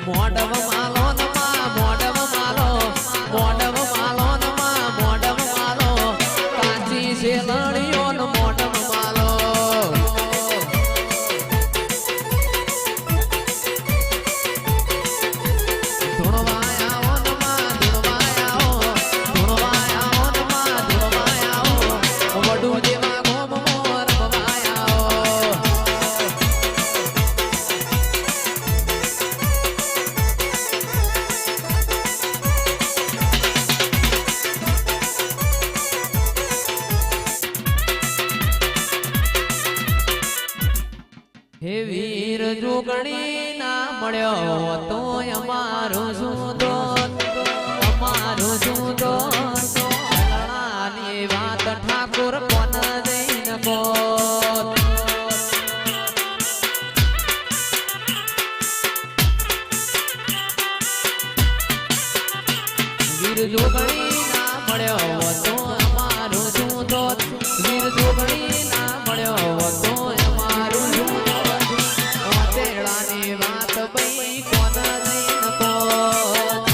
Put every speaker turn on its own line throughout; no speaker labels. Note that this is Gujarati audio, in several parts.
મોડવ માલો નમા મોડવ માલો મોડવ માલો નમા મોડવ માલો કાચી શેલણીઓ નો મોડવ માલો ધૂણવાયા નમા ધૂણવાયા નમા ધૂણવાયા વડું જેવા ગોમ મોર ભવાયા હે વીર જોગણી ના મળ્યો તો અમારું શું દોત અમારું શું દોત લડાની વાત ઠાકોર કોન જઈને બોત વીર જોગણી ના મળ્યો તો અમારું શું દોત વીર જોગણી ના મળ્યો તો અમારું શું તેડાની વાત બઈ કોન જઈને બોત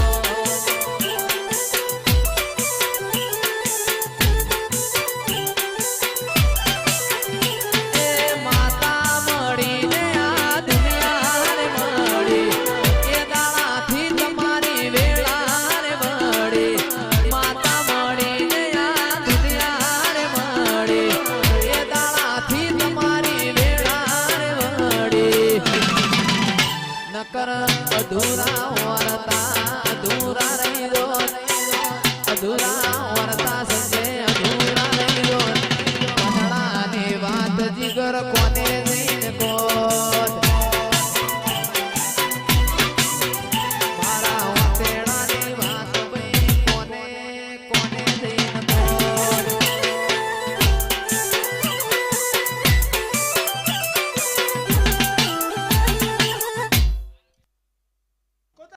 એ માતા મળીને આ દુનિયા રે મળી એ દાડાથી તમારી વેળા રે મળી માતા મળીને આ દુનિયા રે મળી એ દાડાથી તમારી વેળા રે મળી નકર અધૂરા અધૂરા રહી દો અધૂરા વરતા સંજે અધૂરા રહી દો પધડાની વાત જીગર કોને જઈને કોત